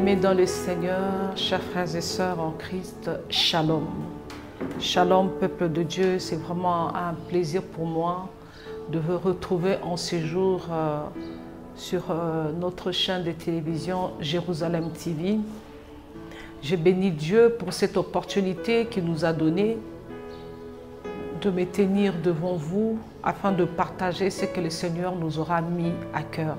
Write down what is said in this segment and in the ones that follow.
Bien-aimés dans le Seigneur, chers frères et sœurs en Christ, Shalom. Shalom, peuple de Dieu, c'est vraiment un plaisir pour moi de vous retrouver en ce jour sur notre chaîne de télévision Jérusalem TV. Je bénis Dieu pour cette opportunité qu'il nous a donnée de me tenir devant vous afin de partager ce que le Seigneur nous aura mis à cœur.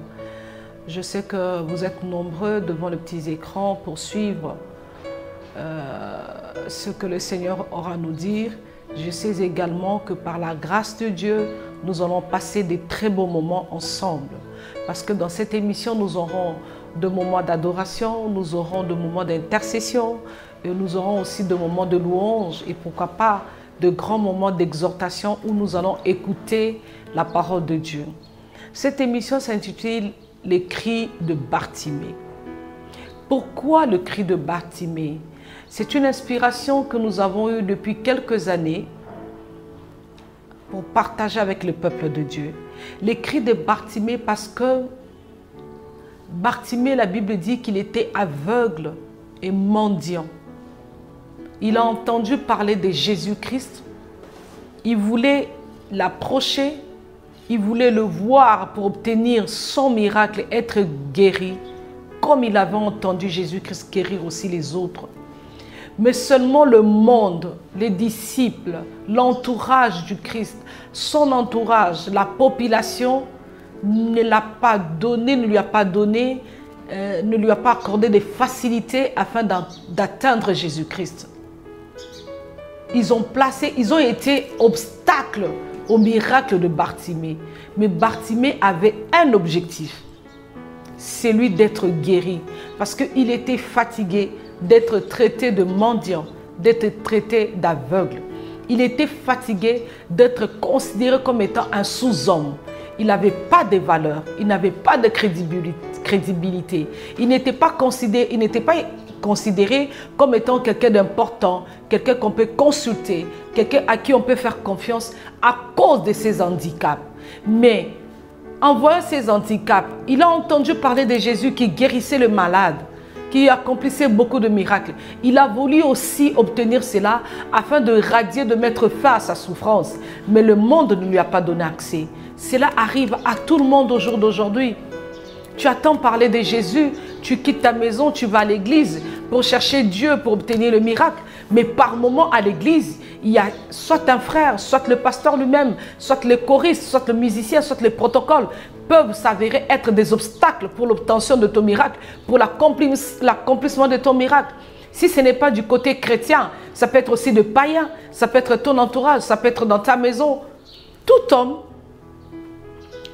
Je sais que vous êtes nombreux devant les petits écrans pour suivre ce que le Seigneur aura à nous dire. Je sais également que par la grâce de Dieu, nous allons passer des très beaux moments ensemble. Parce que dans cette émission, nous aurons de moments d'adoration, nous aurons de moments d'intercession, et nous aurons aussi de moments de louange et pourquoi pas de grands moments d'exhortation où nous allons écouter la parole de Dieu. Cette émission s'intitule « Les cris de Bartimée ». Pourquoi le cri de Bartimée? C'est une inspiration que nous avons eue depuis quelques années pour partager avec le peuple de Dieu. Les cris de Bartimée parce que Bartimée, la Bible dit qu'il était aveugle et mendiant. Il a entendu parler de Jésus-Christ. Il voulait l'approcher. Il voulait le voir pour obtenir son miracle, être guéri, comme il avait entendu Jésus-Christ guérir aussi les autres. Mais seulement le monde, les disciples, l'entourage du Christ, son entourage, la population ne l'a pas donné, ne lui a pas accordé des facilités afin d'atteindre Jésus-Christ. Ils ont été obstacles au miracle de Bartimée. Mais Bartimée avait un objectif, c'est lui d'être guéri. Parce qu'il était fatigué d'être traité de mendiant, d'être traité d'aveugle. Il était fatigué d'être considéré comme étant un sous-homme. Il n'avait pas de valeur, il n'avait pas de crédibilité. Il n'était pas considéré comme étant quelqu'un d'important, quelqu'un qu'on peut consulter, quelqu'un à qui on peut faire confiance à cause de ses handicaps. Mais en voyant ses handicaps, il a entendu parler de Jésus qui guérissait le malade, qui accomplissait beaucoup de miracles. Il a voulu aussi obtenir cela afin de radier, de mettre fin à sa souffrance. Mais le monde ne lui a pas donné accès. Cela arrive à tout le monde au jour d'aujourd'hui. Tu attends parler de Jésus, tu quittes ta maison, tu vas à l'église pour chercher Dieu, pour obtenir le miracle. Mais par moment à l'église, il y a soit un frère, soit le pasteur lui-même, soit les choristes, soit le musicien, soit les protocoles peuvent s'avérer être des obstacles pour l'obtention de ton miracle, pour l'accomplissement de ton miracle. Si ce n'est pas du côté chrétien, ça peut être aussi de païen, ça peut être ton entourage, ça peut être dans ta maison. Tout homme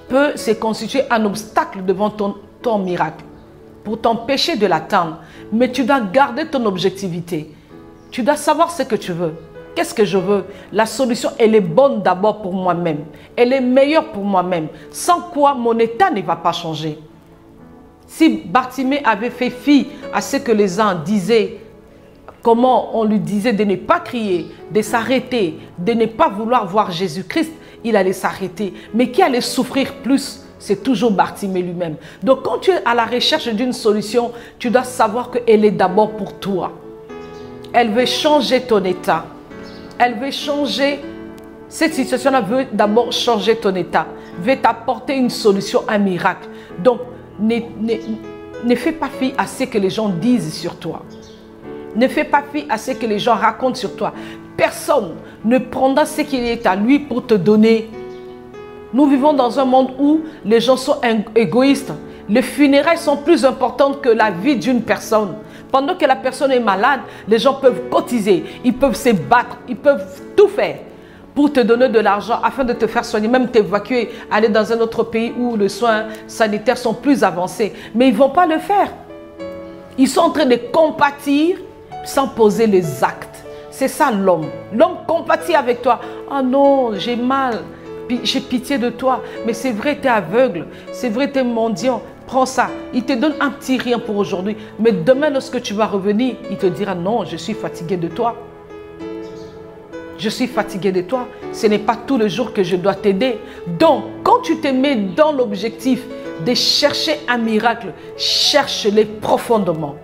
peut se constituer un obstacle devant ton miracle pour t'empêcher de l'atteindre. Mais tu dois garder ton objectivité. Tu dois savoir ce que tu veux. Qu'est-ce que je veux? La solution, elle est bonne d'abord pour moi-même. Elle est meilleure pour moi-même. Sans quoi, mon état ne va pas changer. Si Bartimée avait fait fi à ce que les gens disaient, comment on lui disait de ne pas crier, de s'arrêter, de ne pas vouloir voir Jésus-Christ, il allait s'arrêter. Mais qui allait souffrir plus? C'est toujours Bartimée lui-même. Donc quand tu es à la recherche d'une solution, tu dois savoir qu'elle est d'abord pour toi. Elle veut changer ton état. Elle veut changer, cette situation-là veut d'abord changer ton état, veut t'apporter une solution, un miracle. Donc, ne fais pas fi à ce que les gens disent sur toi. Ne fais pas fi à ce que les gens racontent sur toi. Personne ne prendra ce qu'il est à lui pour te donner. Nous vivons dans un monde où les gens sont égoïstes. Les funérailles sont plus importantes que la vie d'une personne. Pendant que la personne est malade, les gens peuvent cotiser, ils peuvent se battre, ils peuvent tout faire pour te donner de l'argent afin de te faire soigner, même t'évacuer, aller dans un autre pays où les soins sanitaires sont plus avancés. Mais ils ne vont pas le faire. Ils sont en train de compatir sans poser les actes. C'est ça l'homme. L'homme compatit avec toi. Ah non, j'ai mal, j'ai pitié de toi. Mais c'est vrai, tu es aveugle, c'est vrai, tu es mendiant. Prends ça, il te donne un petit rien pour aujourd'hui. Mais demain, lorsque tu vas revenir, il te dira non, je suis fatigué de toi. Je suis fatigué de toi. Ce n'est pas tous les jours que je dois t'aider. Donc, quand tu te mets dans l'objectif de chercher un miracle, cherche-le profondément.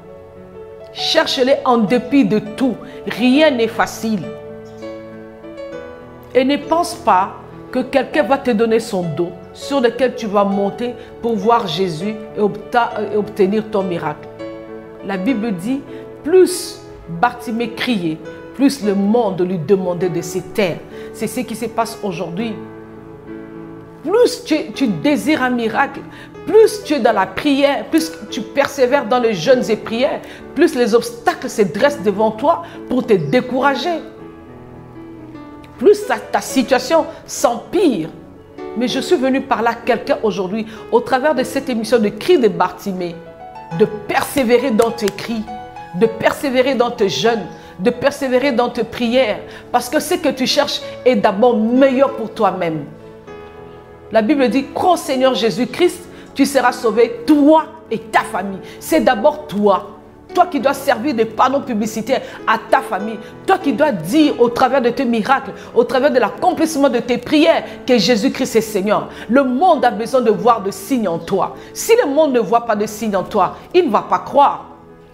Cherche-les en dépit de tout. Rien n'est facile. Et ne pense pas que quelqu'un va te donner son dos sur lequel tu vas monter pour voir Jésus et obtenir ton miracle. La Bible dit, plus Bartimée criait, plus le monde lui demandait de se taire. C'est ce qui se passe aujourd'hui. Plus tu désires un miracle, plus tu es dans la prière, plus tu persévères dans les jeûnes et prières, plus les obstacles se dressent devant toi pour te décourager. Plus ta situation s'empire. Mais je suis venu parler à quelqu'un aujourd'hui, au travers de cette émission de Cris de Bartimée, de persévérer dans tes cris, de persévérer dans tes jeûnes, de persévérer dans tes prières, parce que ce que tu cherches est d'abord meilleur pour toi-même. La Bible dit, crois au Seigneur Jésus-Christ, tu seras sauvé, toi et ta famille. C'est d'abord toi. Toi qui dois servir de panneau publicitaire à ta famille. Toi qui dois dire au travers de tes miracles, au travers de l'accomplissement de tes prières, que Jésus-Christ est Seigneur. Le monde a besoin de voir de signes en toi. Si le monde ne voit pas de signes en toi, il ne va pas croire.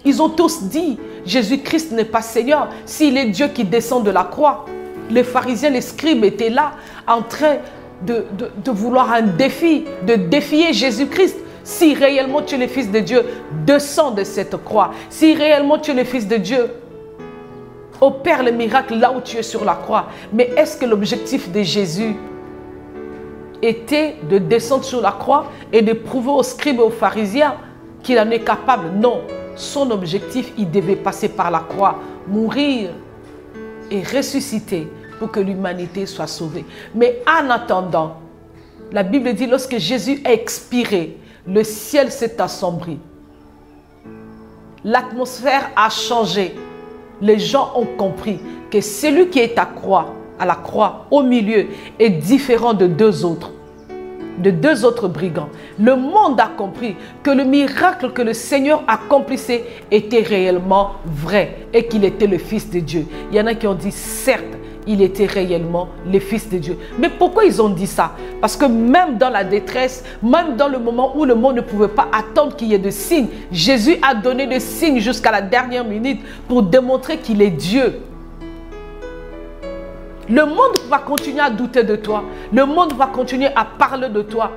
Ils ont tous dit, Jésus-Christ n'est pas Seigneur s'il est Dieu qui descend de la croix. Les pharisiens, les scribes étaient là en train de vouloir un défi, de défier Jésus-Christ. Si réellement tu es le Fils de Dieu, descends de cette croix. Si réellement tu es le Fils de Dieu, opère le miracle là où tu es sur la croix. Mais est-ce que l'objectif de Jésus était de descendre sur la croix et de prouver aux scribes et aux pharisiens qu'il en est capable? Non. Son objectif, il devait passer par la croix, mourir et ressusciter pour que l'humanité soit sauvée. Mais en attendant, la Bible dit, lorsque Jésus a expiré, le ciel s'est assombri. L'atmosphère a changé. Les gens ont compris que celui qui est à la croix, au milieu, est différent de deux autres brigands. Le monde a compris que le miracle que le Seigneur accomplissait était réellement vrai et qu'il était le Fils de Dieu. Il y en a qui ont dit, certes, il était réellement le Fils de Dieu. Mais pourquoi ils ont dit ça? Parce que même dans la détresse, même dans le moment où le monde ne pouvait pas attendre qu'il y ait de signes, Jésus a donné des signes jusqu'à la dernière minute pour démontrer qu'il est Dieu. Le monde va continuer à douter de toi. Le monde va continuer à parler de toi.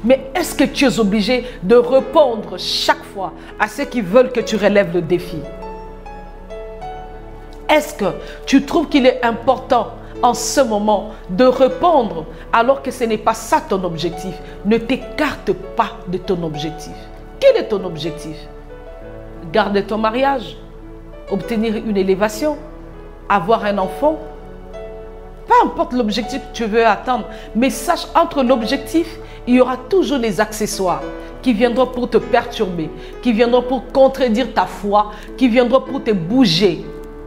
Mais est-ce que tu es obligé de répondre chaque fois à ceux qui veulent que tu relèves le défi? Est-ce que tu trouves qu'il est important en ce moment de répondre alors que ce n'est pas ça ton objectif? Ne t'écarte pas de ton objectif. Quel est ton objectif? Garder ton mariage? Obtenir une élévation? Avoir un enfant? Peu importe l'objectif que tu veux atteindre, mais sache, entre l'objectif, il y aura toujours des accessoires qui viendront pour te perturber, qui viendront pour contredire ta foi, qui viendront pour te bouger.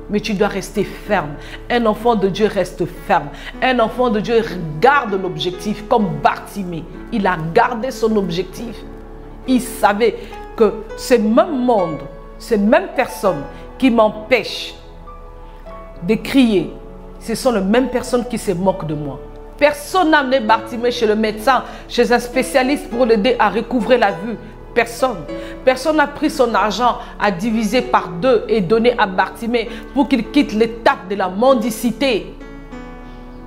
Mais tu dois rester ferme. Un enfant de Dieu reste ferme. Un enfant de Dieu garde l'objectif comme Bartimée. Il a gardé son objectif. Il savait que ce même monde, ces mêmes personnes qui m'empêchent de crier, ce sont les mêmes personnes qui se moquent de moi. Personne n'a amené Bartimée chez le médecin, chez un spécialiste pour l'aider à recouvrer la vue. Personne. Personne n'a pris son argent à diviser par deux et donné à Bartimée pour qu'il quitte l'étape de la mendicité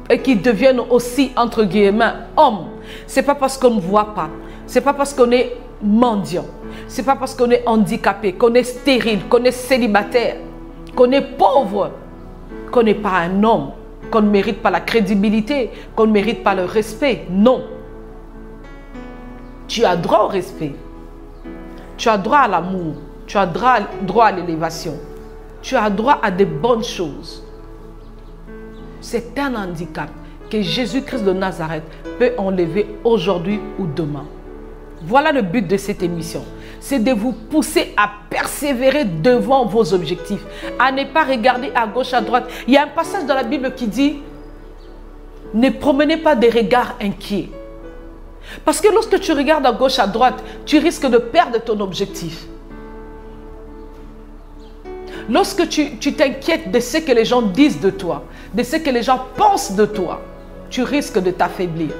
et qu'il devienne aussi, entre guillemets, homme. Ce n'est pas parce qu'on ne voit pas. Ce n'est pas parce qu'on est mendiant. Ce n'est pas parce qu'on est handicapé, qu'on est stérile, qu'on est célibataire, qu'on est pauvre, qu'on n'est pas un homme, qu'on ne mérite pas la crédibilité, qu'on ne mérite pas le respect. Non. Tu as droit au respect. Tu as droit à l'amour. Tu as droit à l'élévation. Tu as droit à des bonnes choses. C'est un handicap que Jésus-Christ de Nazareth peut enlever aujourd'hui ou demain. Voilà le but de cette émission. C'est de vous pousser à persévérer devant vos objectifs. À ne pas regarder à gauche, à droite. Il y a un passage dans la Bible qui dit « Ne promenez pas des regards inquiets ». Parce que lorsque tu regardes à gauche, à droite, tu risques de perdre ton objectif. Lorsque tu t'inquiètes de ce que les gens disent de toi, de ce que les gens pensent de toi, tu risques de t'affaiblir.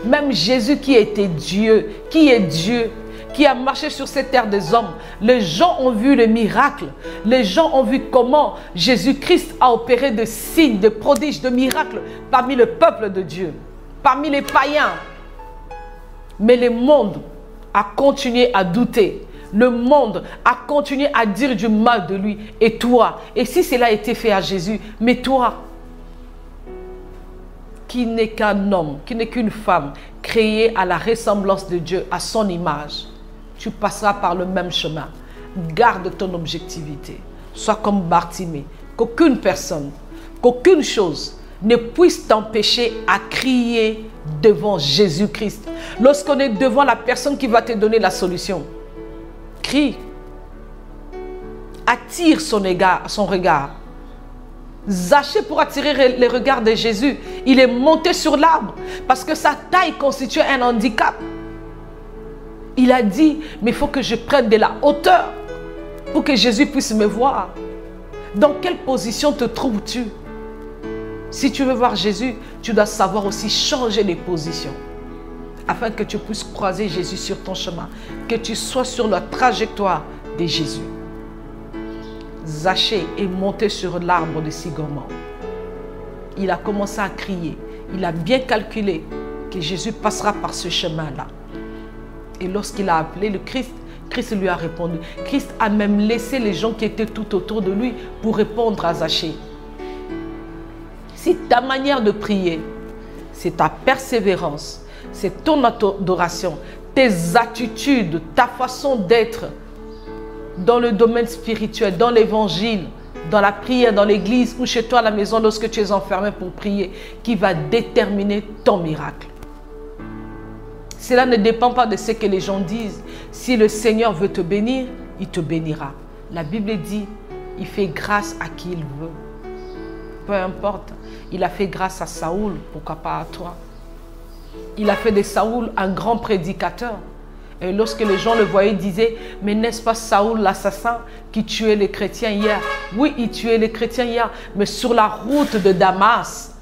Même Jésus qui était Dieu, qui est Dieu, qui a marché sur cette terre des hommes. Les gens ont vu le miracle. Les gens ont vu comment Jésus-Christ a opéré de signes, de prodiges, de miracles parmi le peuple de Dieu, parmi les païens. Mais le monde a continué à douter. Le monde a continué à dire du mal de lui. Et toi, et si cela a été fait à Jésus, mais toi, qui n'est qu'un homme, qui n'est qu'une femme, créée à la ressemblance de Dieu, à son image, tu passeras par le même chemin. Garde ton objectivité. Sois comme Bartimée. Qu'aucune personne, qu'aucune chose ne puisse t'empêcher à crier devant Jésus-Christ. Lorsqu'on est devant la personne qui va te donner la solution, crie. Attire son regard. Zaché, pour attirer les regards de Jésus, il est monté sur l'arbre parce que sa taille constituait un handicap. Il a dit, mais il faut que je prenne de la hauteur pour que Jésus puisse me voir. Dans quelle position te trouves-tu? Si tu veux voir Jésus, tu dois savoir aussi changer les positions afin que tu puisses croiser Jésus sur ton chemin, que tu sois sur la trajectoire de Jésus. Zaché est monté sur l'arbre de sycomore. Il a commencé à crier. Il a bien calculé que Jésus passera par ce chemin-là. Et lorsqu'il a appelé le Christ, Christ lui a répondu. Christ a même laissé les gens qui étaient tout autour de lui pour répondre à Zaché. Si ta manière de prier, c'est ta persévérance, c'est ton adoration, tes attitudes, ta façon d'être dans le domaine spirituel, dans l'évangile, dans la prière, dans l'église ou chez toi à la maison lorsque tu es enfermé pour prier, qui va déterminer ton miracle. Cela ne dépend pas de ce que les gens disent. Si le Seigneur veut te bénir, il te bénira. La Bible dit, il fait grâce à qui il veut. Peu importe, il a fait grâce à Saoul, pourquoi pas à toi? Il a fait de Saoul un grand prédicateur. Et lorsque les gens le voyaient, ils disaient, mais n'est-ce pas Saoul l'assassin qui tuait les chrétiens hier? Oui, il tuait les chrétiens hier, mais sur la route de Damas,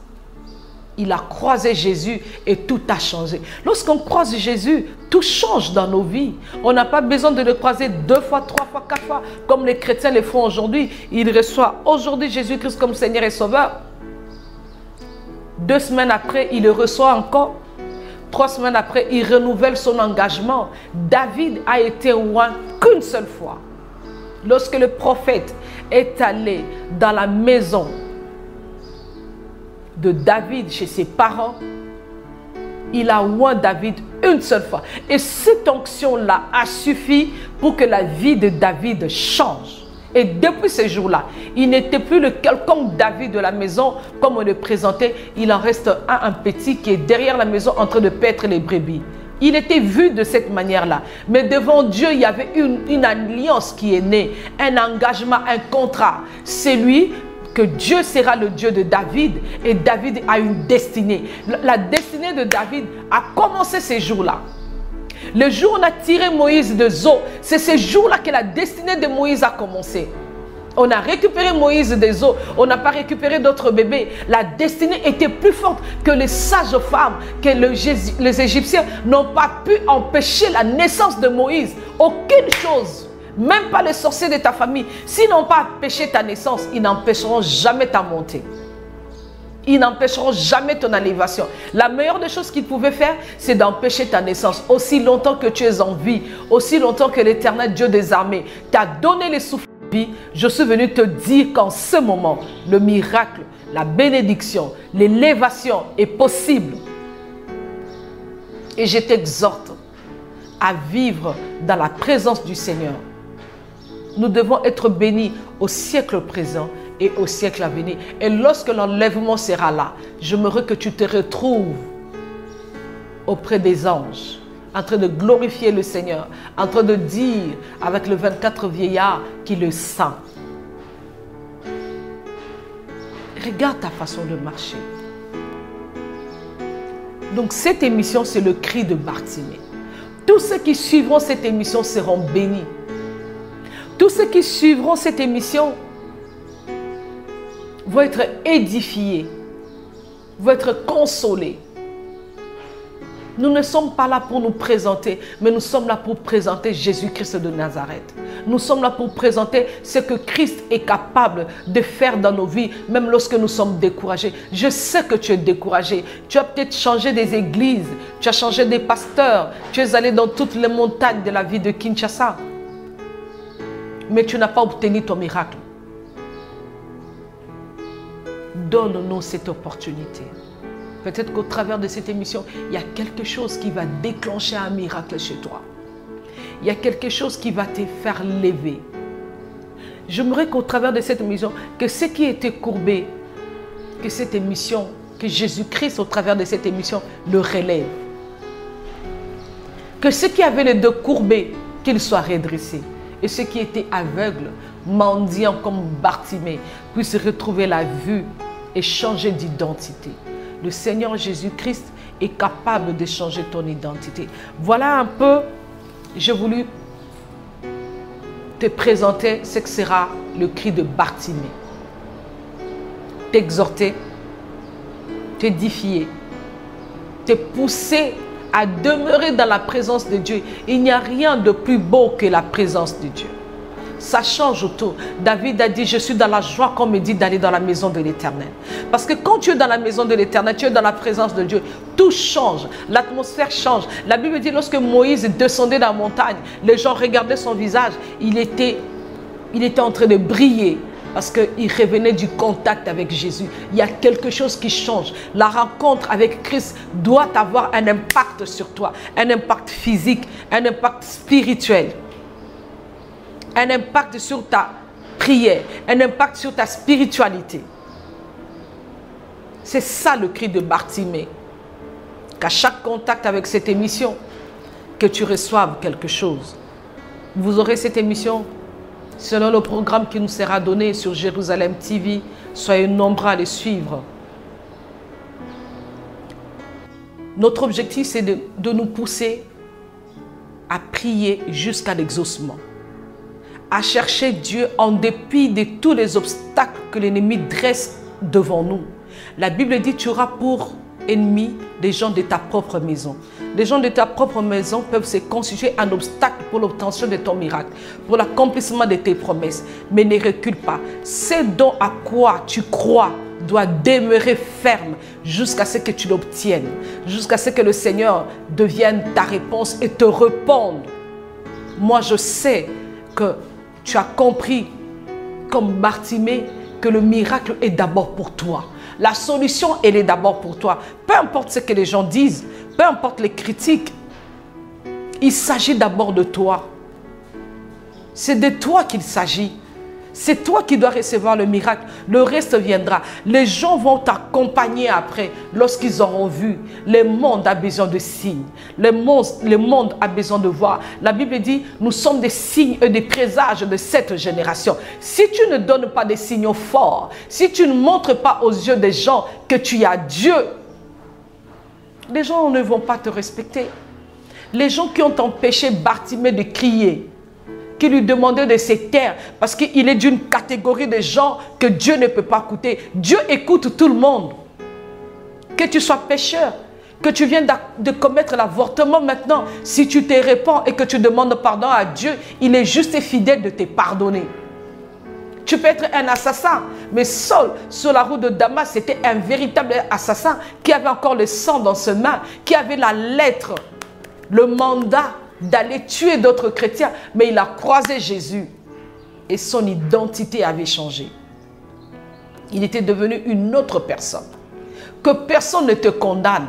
il a croisé Jésus et tout a changé. Lorsqu'on croise Jésus, tout change dans nos vies. On n'a pas besoin de le croiser 2 fois, 3 fois, 4 fois, comme les chrétiens le font aujourd'hui. Ils reçoivent aujourd'hui Jésus-Christ comme Seigneur et Sauveur. 2 semaines après, il le reçoit encore. 3 semaines après, il renouvelle son engagement. David a été roi qu'une seule fois. Lorsque le prophète est allé dans la maison de David, chez ses parents, il a oint David une seule fois. Et cette onction-là a suffi pour que la vie de David change. Et depuis ce jour-là, il n'était plus le quelconque David de la maison comme on le présentait. Il en reste un petit qui est derrière la maison en train de paître les brebis. Il était vu de cette manière-là. Mais devant Dieu, il y avait une alliance qui est née, un engagement, un contrat. C'est lui que Dieu sera le Dieu de David et David a une destinée. La destinée de David a commencé ces jours-là. Le jour où on a tiré Moïse de Zo, c'est ce jour-là que la destinée de Moïse a commencé. On a récupéré Moïse des eaux, on n'a pas récupéré d'autres bébés. La destinée était plus forte que les sages femmes, que les Égyptiens n'ont pas pu empêcher la naissance de Moïse. Aucune chose, même pas les sorciers de ta famille, s'ils n'ont pas empêché ta naissance, ils n'empêcheront jamais ta montée. Ils n'empêcheront jamais ton élévation. La meilleure des choses qu'ils pouvaient faire, c'est d'empêcher ta naissance. Aussi longtemps que tu es en vie, aussi longtemps que l'Éternel Dieu des armées t'a donné les souffles de vie, je suis venu te dire qu'en ce moment, le miracle, la bénédiction, l'élévation est possible. Et je t'exhorte à vivre dans la présence du Seigneur. Nous devons être bénis au siècle présent et au siècle à venir. Et lorsque l'enlèvement sera là, j'aimerais que tu te retrouves auprès des anges, en train de glorifier le Seigneur, en train de dire avec le 24 vieillard qu'il est saint. Regarde ta façon de marcher. Donc cette émission, c'est le cri de Bartimée. Tous ceux qui suivront cette émission seront bénis. Tous ceux qui suivront cette émission vont être édifiés, vont être consolés. Nous ne sommes pas là pour nous présenter, mais nous sommes là pour présenter Jésus-Christ de Nazareth. Nous sommes là pour présenter ce que Christ est capable de faire dans nos vies, même lorsque nous sommes découragés. Je sais que tu es découragé. Tu as peut-être changé des églises, tu as changé des pasteurs, tu es allé dans toutes les montagnes de la vie de Kinshasa. Mais tu n'as pas obtenu ton miracle. Donne-nous cette opportunité. Peut-être qu'au travers de cette émission, il y a quelque chose qui va déclencher un miracle chez toi. Il y a quelque chose qui va te faire lever. J'aimerais qu'au travers de cette émission, que ce qui était courbé, que cette émission, que Jésus-Christ au travers de cette émission le relève. Que ceux qui avaient les deux courbés, qu'ils soient redressés. Et ceux qui étaient aveugles, mendiants comme Bartimée, puissent retrouver la vue et changer d'identité. Le Seigneur Jésus-Christ est capable de changer ton identité. Voilà un peu, j'ai voulu te présenter ce que sera le cri de Bartimée. T'exhorter, t'édifier, te pousser à demeurer dans la présence de Dieu. Il n'y a rien de plus beau que la présence de Dieu. Ça change autour. David a dit, je suis dans la joie qu'on me dit d'aller dans la maison de l'Éternel. Parce que quand tu es dans la maison de l'Éternel, tu es dans la présence de Dieu. Tout change. L'atmosphère change. La Bible dit, lorsque Moïse descendait dans la montagne, les gens regardaient son visage. Il était en train de briller. Parce qu'il revenait du contact avec Jésus. Il y a quelque chose qui change. La rencontre avec Christ doit avoir un impact sur toi. Un impact physique, un impact spirituel. Un impact sur ta prière, un impact sur ta spiritualité. C'est ça le cri de Bartimée. Qu'à chaque contact avec cette émission, que tu reçoives quelque chose. Vous aurez cette émission selon le programme qui nous sera donné sur Jérusalem TV. Soyez nombreux à les suivre. Notre objectif, c'est de nous pousser à prier jusqu'à l'exaucement. À chercher Dieu en dépit de tous les obstacles que l'ennemi dresse devant nous. La Bible dit, tu auras pour ennemis des gens de ta propre maison. Les gens de ta propre maison peuvent se constituer un obstacle pour l'obtention de ton miracle, pour l'accomplissement de tes promesses. Mais ne recule pas. Ce dont à quoi tu crois doit demeurer ferme jusqu'à ce que tu l'obtiennes, jusqu'à ce que le Seigneur devienne ta réponse et te réponde. Moi, je sais que tu as compris, comme Bartimée, que le miracle est d'abord pour toi. La solution, elle est d'abord pour toi. Peu importe ce que les gens disent, peu importe les critiques, il s'agit d'abord de toi. C'est de toi qu'il s'agit. C'est toi qui dois recevoir le miracle. Le reste viendra. Les gens vont t'accompagner après lorsqu'ils auront vu. Le monde a besoin de signes. Le monde a besoin de voir. La Bible dit, nous sommes des signes et des présages de cette génération. Si tu ne donnes pas des signaux forts, si tu ne montres pas aux yeux des gens que tu as Dieu, les gens ne vont pas te respecter. Les gens qui ont empêché Bartimée de crier, qui lui demandait de se taire parce qu'il est d'une catégorie de gens que Dieu ne peut pas écouter. Dieu écoute tout le monde. Que tu sois pécheur, que tu viennes de commettre l'avortement maintenant, si tu te répands et que tu demandes pardon à Dieu, il est juste et fidèle de te pardonner. Tu peux être un assassin, mais Saul, sur la route de Damas, c'était un véritable assassin qui avait encore le sang dans ses mains, qui avait la lettre, le mandat d'aller tuer d'autres chrétiens, mais il a croisé Jésus et son identité avait changé. Il était devenu une autre personne. Que personne ne te condamne,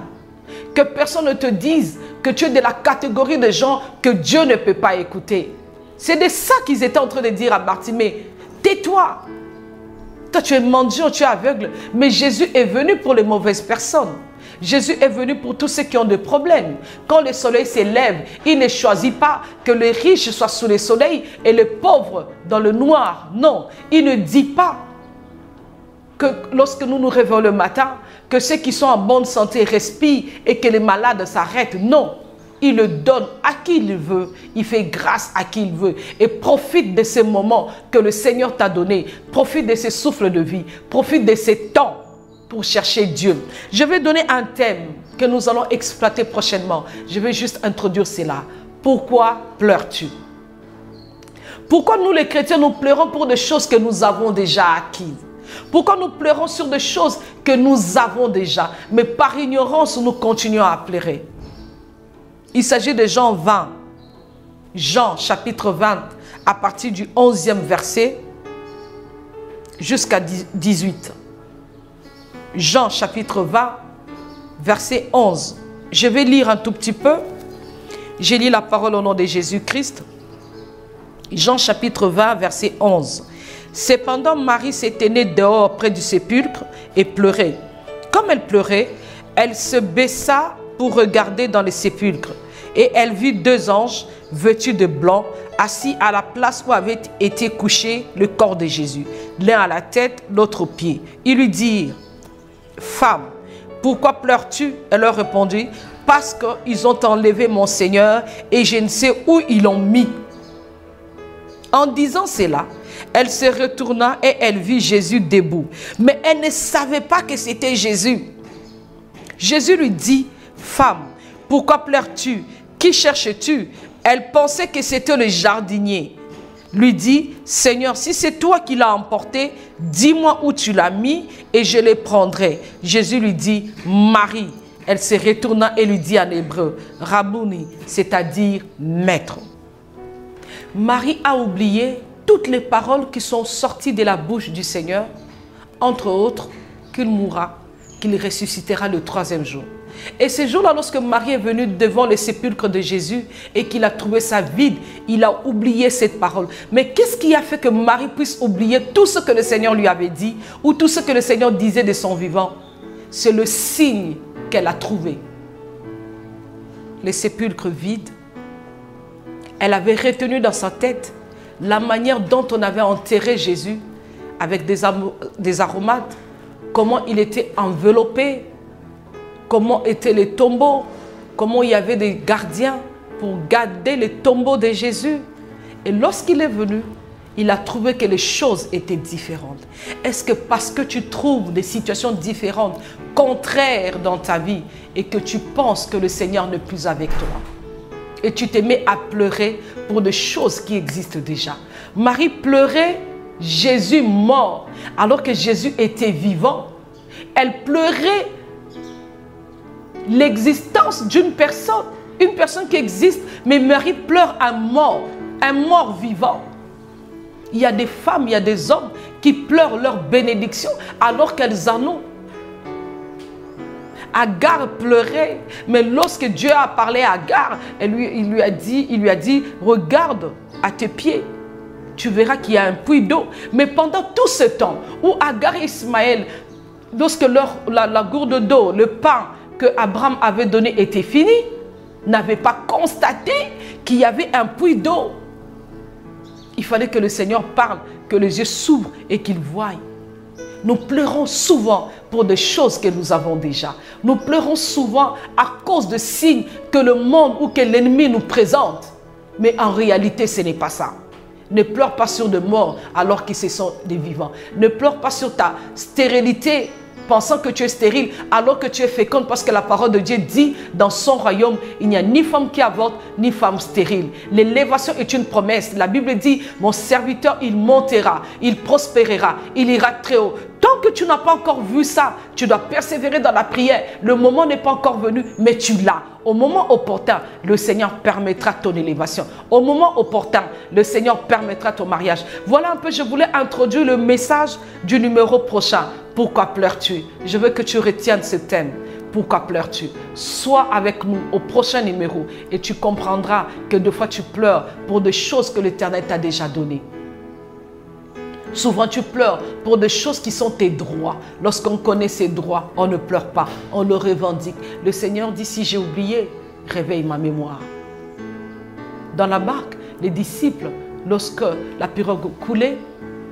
que personne ne te dise que tu es de la catégorie de gens que Dieu ne peut pas écouter. C'est de ça qu'ils étaient en train de dire à Bartimée. Tais-toi. Toi, tu es mendiant, tu es aveugle, mais Jésus est venu pour les mauvaises personnes. Jésus est venu pour tous ceux qui ont des problèmes. Quand le soleil s'élève, il ne choisit pas que les riches soient sous le soleil et les pauvres dans le noir. Non, il ne dit pas que lorsque nous nous réveillons le matin, que ceux qui sont en bonne santé respirent et que les malades s'arrêtent. Non, il le donne à qui il veut. Il fait grâce à qui il veut. Et profite de ces moments que le Seigneur t'a donnés. Profite de ces souffles de vie. Profite de ces temps pour chercher Dieu. Je vais donner un thème que nous allons exploiter prochainement. Je vais juste introduire cela. Pourquoi pleures-tu? Pourquoi nous les chrétiens, nous pleurons pour des choses que nous avons déjà acquises? Pourquoi nous pleurons sur des choses que nous avons déjà, mais par ignorance, nous continuons à pleurer? Il s'agit de Jean 20. Jean chapitre 20, à partir du 11e verset jusqu'à 18. Jean chapitre 20, verset 11. Je vais lire un tout petit peu. J'ai lu la parole au nom de Jésus-Christ. Jean chapitre 20, verset 11. Cependant, Marie s'est tenue dehors près du sépulcre et pleurait. Comme elle pleurait, elle se baissa pour regarder dans le sépulcre. Et elle vit 2 anges vêtus de blanc, assis à la place où avait été couché le corps de Jésus, l'un à la tête, l'autre aux pieds. Ils lui dirent: Femme, pourquoi pleures-tu? Elle leur répondit: Parce qu'ils ont enlevé mon Seigneur et je ne sais où ils l'ont mis. En disant cela, elle se retourna et elle vit Jésus debout. Mais elle ne savait pas que c'était Jésus. Jésus lui dit: Femme, pourquoi pleures-tu? Qui cherches-tu? Elle pensait que c'était le jardinier. Lui dit: Seigneur, si c'est toi qui l'as emporté, dis-moi où tu l'as mis et je le prendrai. Jésus lui dit: Marie. Elle se retourna et lui dit en hébreu: Rabouni, c'est-à-dire maître. Marie a oublié toutes les paroles qui sont sorties de la bouche du Seigneur, entre autres qu'il mourra, qu'il ressuscitera le 3e jour. Et ce jour-là, lorsque Marie est venue devant le sépulcre de Jésus et qu'il a trouvé ça vide, il a oublié cette parole. Mais qu'est-ce qui a fait que Marie puisse oublier tout ce que le Seigneur lui avait dit ou tout ce que le Seigneur disait de son vivant? C'est le signe qu'elle a trouvé. Le sépulcre vide. Elle avait retenu dans sa tête la manière dont on avait enterré Jésus avec des aromates, comment il était enveloppé, comment étaient les tombeaux, comment il y avait des gardiens pour garder les tombeaux de Jésus. Et lorsqu'il est venu, il a trouvé que les choses étaient différentes. Est-ce que parce que tu trouves des situations différentes, contraires dans ta vie, et que tu penses que le Seigneur n'est plus avec toi, et tu te mets à pleurer pour des choses qui existent déjà? Marie pleurait Jésus mort, alors que Jésus était vivant. Elle pleurait l'existence d'une personne, une personne qui existe, mais Marie pleure un mort vivant. Il y a des femmes, il y a des hommes qui pleurent leur bénédiction alors qu'elles en ont. Agar pleurait, mais lorsque Dieu a parlé à Agar, il lui a dit, regarde à tes pieds, tu verras qu'il y a un puits d'eau. Mais pendant tout ce temps où Agar et Ismaël, lorsque la gourde d'eau, le pain que Abraham avait donné était fini, n'avaient pas constaté qu'il y avait un puits d'eau. Il fallait que le Seigneur parle, que les yeux s'ouvrent et qu'il voie. Nous pleurons souvent pour des choses que nous avons déjà. Nous pleurons souvent à cause de signes que le monde ou que l'ennemi nous présente. Mais en réalité, ce n'est pas ça. Ne pleure pas sur des morts alors que ce sont des vivants. Ne pleure pas sur ta stérilité, pensant que tu es stérile alors que tu es féconde, parce que la parole de Dieu dit dans son royaume, il n'y a ni femme qui avorte, ni femme stérile. L'élévation est une promesse. La Bible dit, mon serviteur, il montera, il prospérera, il ira très haut. Tant que tu n'as pas encore vu ça, tu dois persévérer dans la prière. Le moment n'est pas encore venu, mais tu l'as. Au moment opportun, le Seigneur permettra ton élévation. Au moment opportun, le Seigneur permettra ton mariage. Voilà un peu, je voulais introduire le message du numéro prochain. Pourquoi pleures-tu? Je veux que tu retiennes ce thème. Pourquoi pleures-tu? Sois avec nous au prochain numéro et tu comprendras que des fois tu pleures pour des choses que l'Éternel t'a déjà données. Souvent tu pleures pour des choses qui sont tes droits. Lorsqu'on connaît ses droits, on ne pleure pas, on le revendique. Le Seigneur dit, si j'ai oublié, réveille ma mémoire. Dans la barque, les disciples, lorsque la pirogue coulait,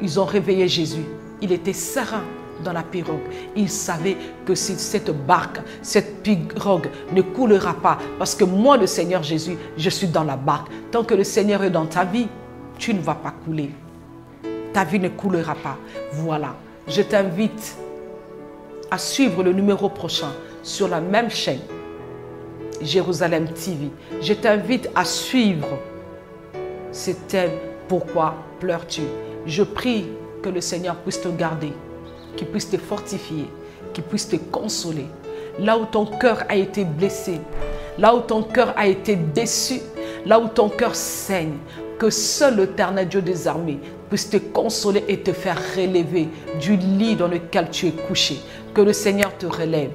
ils ont réveillé Jésus. Il était serein dans la pirogue. Il savait que si cette barque, cette pirogue ne coulera pas, parce que moi, le Seigneur Jésus, je suis dans la barque. Tant que le Seigneur est dans ta vie, tu ne vas pas couler. Ta vie ne coulera pas. Voilà, je t'invite à suivre le numéro prochain sur la même chaîne, Jérusalem TV. Je t'invite à suivre ce thème « Pourquoi pleures-tu » Je prie que le Seigneur puisse te garder, qu'il puisse te fortifier, qu'il puisse te consoler. Là où ton cœur a été blessé, là où ton cœur a été déçu, là où ton cœur saigne, que seul l'Éternel Dieu des armées puisse te consoler et te faire relever du lit dans lequel tu es couché. Que le Seigneur te relève.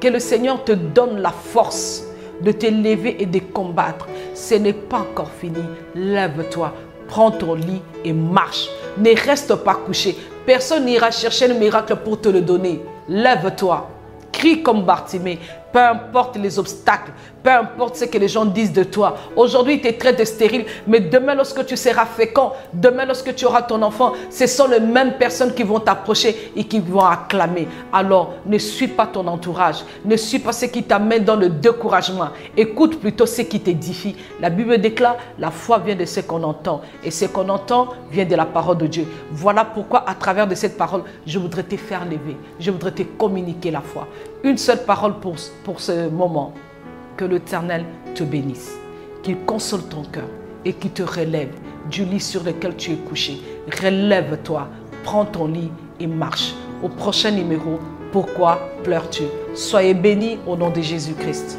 Que le Seigneur te donne la force de te lever et de combattre. Ce n'est pas encore fini. Lève-toi, prends ton lit et marche. Ne reste pas couché. Personne n'ira chercher le miracle pour te le donner. Lève-toi. Crie comme Bartimée. Peu importe les obstacles, peu importe ce que les gens disent de toi. Aujourd'hui, tu es très stérile, mais demain, lorsque tu seras fécond, demain, lorsque tu auras ton enfant, ce sont les mêmes personnes qui vont t'approcher et qui vont acclamer. Alors, ne suis pas ton entourage, ne suis pas ce qui t'amène dans le découragement. Écoute plutôt ce qui t'édifie. La Bible déclare, la foi vient de ce qu'on entend, et ce qu'on entend vient de la parole de Dieu. Voilà pourquoi, à travers de cette parole, je voudrais te faire lever, je voudrais te communiquer la foi. Une seule parole pour ce moment. Que l'Éternel te bénisse, qu'il console ton cœur et qu'il te relève du lit sur lequel tu es couché. Relève-toi, prends ton lit et marche. Au prochain numéro, pourquoi pleures-tu? Soyez bénis au nom de Jésus-Christ.